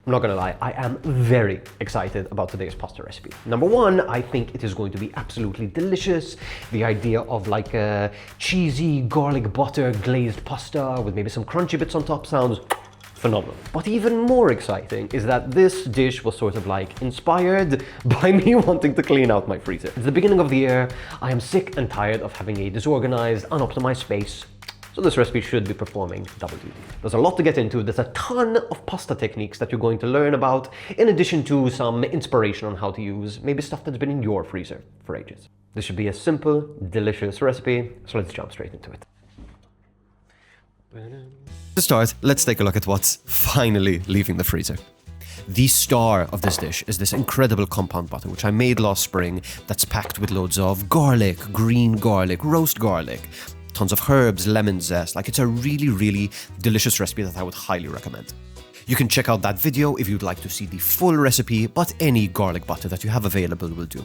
I'm not gonna lie, I am very excited about today's pasta recipe. Number one, I think it is going to be absolutely delicious. The idea of like a cheesy garlic butter glazed pasta with maybe some crunchy bits on top sounds phenomenal. But even more exciting is that this dish was sort of like inspired by me wanting to clean out my freezer. It's the beginning of the year. I am sick and tired of having a disorganized, unoptimized space. So this recipe should be performing double duty. There's a lot to get into. There's a ton of pasta techniques that you're going to learn about, in addition to some inspiration on how to use maybe stuff that's been in your freezer for ages. This should be a simple, delicious recipe, so let's jump straight into it. To start, let's take a look at what's finally leaving the freezer. The star of this dish is this incredible compound butter, which I made last spring, that's packed with loads of garlic, green garlic, roast garlic, tons of herbs, lemon zest. Like, it's a really, really delicious recipe that I would highly recommend. You can check out that video if you'd like to see the full recipe, but any garlic butter that you have available will do.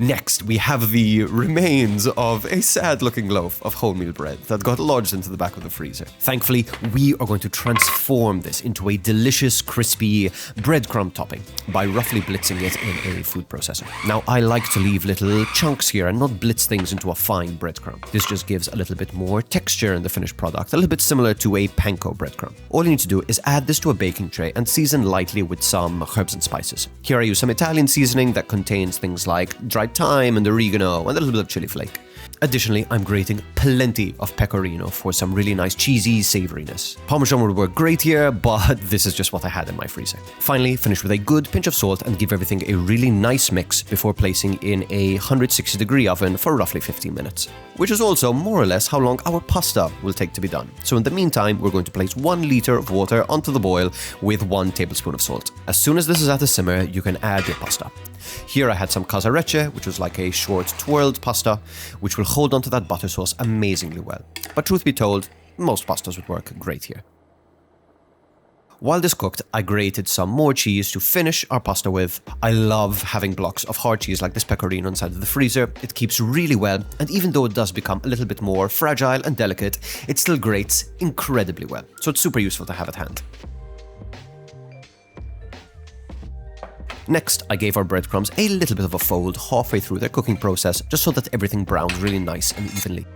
Next, we have the remains of a sad-looking loaf of wholemeal bread that got lodged into the back of the freezer. Thankfully, we are going to transform this into a delicious, crispy breadcrumb topping by roughly blitzing it in a food processor. Now, I like to leave little chunks here and not blitz things into a fine breadcrumb. This just gives a little bit more texture in the finished product, a little bit similar to a panko breadcrumb. All you need to do is add this to a baking tray and season lightly with some herbs and spices. Here I use some Italian seasoning that contains things like dried thyme and oregano and a little bit of chili flake. Additionally, I'm grating plenty of pecorino for some really nice cheesy savoriness. Parmesan would work great here, but this is just what I had in my freezer. Finally, finish with a good pinch of salt and give everything a really nice mix before placing in a 160-degree oven for roughly 15 minutes. Which is also more or less how long our pasta will take to be done. So in the meantime, we're going to place 1 liter of water onto the boil with 1 tablespoon of salt. As soon as this is at a simmer, you can add your pasta. Here I had some casaresce, which was like a short twirled pasta, which will hold onto that butter sauce amazingly well. But truth be told, most pastas would work great here. While this cooked, I grated some more cheese to finish our pasta with. I love having blocks of hard cheese like this pecorino inside of the freezer. It keeps really well, and even though it does become a little bit more fragile and delicate, it still grates incredibly well. So it's super useful to have at hand. Next, I gave our breadcrumbs a little bit of a fold halfway through their cooking process, just so that everything browns really nice and evenly.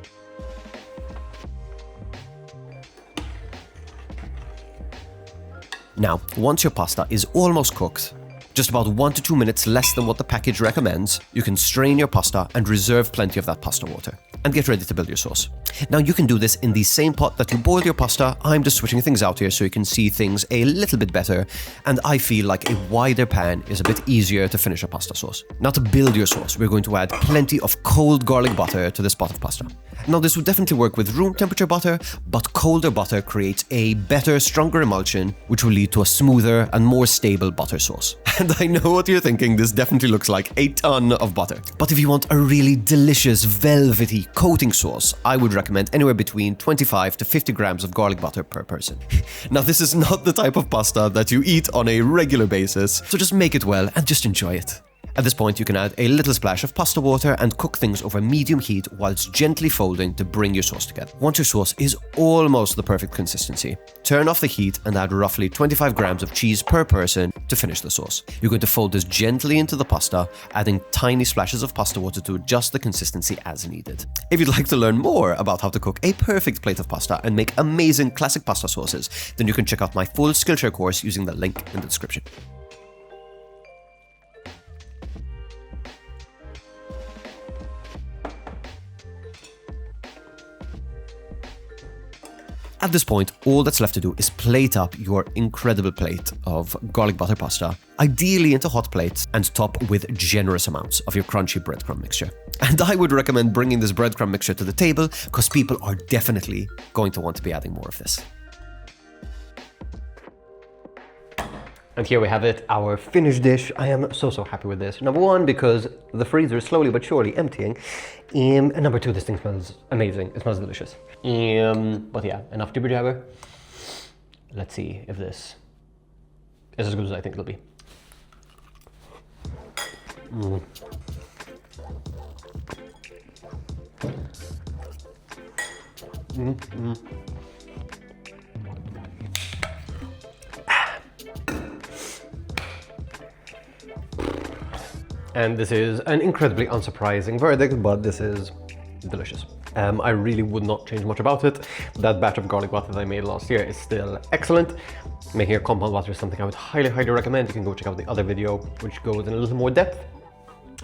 Now, once your pasta is almost cooked, just about 1 to 2 minutes less than what the package recommends, you can strain your pasta and reserve plenty of that pasta water. And get ready to build your sauce. Now, you can do this in the same pot that you boiled your pasta. I'm just switching things out here so you can see things a little bit better, and I feel like a wider pan is a bit easier to finish a pasta sauce. Now, to build your sauce, we're going to add plenty of cold garlic butter to this pot of pasta. Now, this would definitely work with room temperature butter, but colder butter creates a better, stronger emulsion, which will lead to a smoother and more stable butter sauce. And I know what you're thinking, this definitely looks like a ton of butter. But if you want a really delicious, velvety coating sauce, I would recommend anywhere between 25 to 50 grams of garlic butter per person. Now, this is not the type of pasta that you eat on a regular basis, so just make it well and just enjoy it. At this point, you can add a little splash of pasta water and cook things over medium heat whilst gently folding to bring your sauce together. Once your sauce is almost the perfect consistency, turn off the heat and add roughly 25 grams of cheese per person to finish the sauce. You're going to fold this gently into the pasta, adding tiny splashes of pasta water to adjust the consistency as needed. If you'd like to learn more about how to cook a perfect plate of pasta and make amazing classic pasta sauces, then you can check out my full Skillshare course using the link in the description. At this point, all that's left to do is plate up your incredible plate of garlic butter pasta, ideally into hot plates, and top with generous amounts of your crunchy breadcrumb mixture. And I would recommend bringing this breadcrumb mixture to the table, because people are definitely going to want to be adding more of this. And here we have it, our finished dish. I am so happy with this. Number one, because the freezer is slowly but surely emptying. And number two, this thing smells amazing. It smells delicious. But yeah, enough jibber jabber. Let's see if this is as good as I think it'll be. And this is an incredibly unsurprising verdict, but this is delicious. I really would not change much about it. That batch of garlic butter that I made last year is still excellent. Making a compound butter is something I would highly, highly recommend. You can go check out the other video, which goes in a little more depth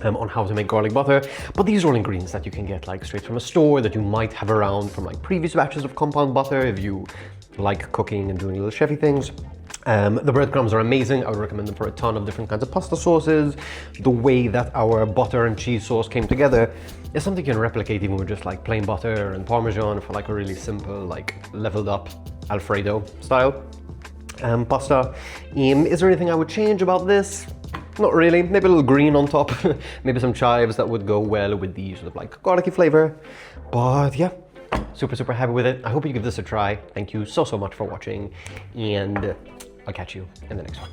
on how to make garlic butter. But these are all ingredients that you can get like straight from a store, that you might have around from like previous batches of compound butter if you like cooking and doing little chefy things. The breadcrumbs are amazing. I would recommend them for a ton of different kinds of pasta sauces. The way that our butter and cheese sauce came together is something you can replicate even with just like plain butter and parmesan for like a really simple, like leveled up Alfredo style pasta. Is there anything I would change about this? Not really. Maybe a little green on top. Maybe some chives that would go well with the sort of like garlicky flavor. But yeah, super, super happy with it. I hope you give this a try. Thank you so, so much for watching, and I'll catch you in the next one.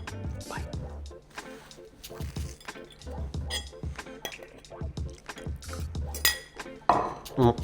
Bye.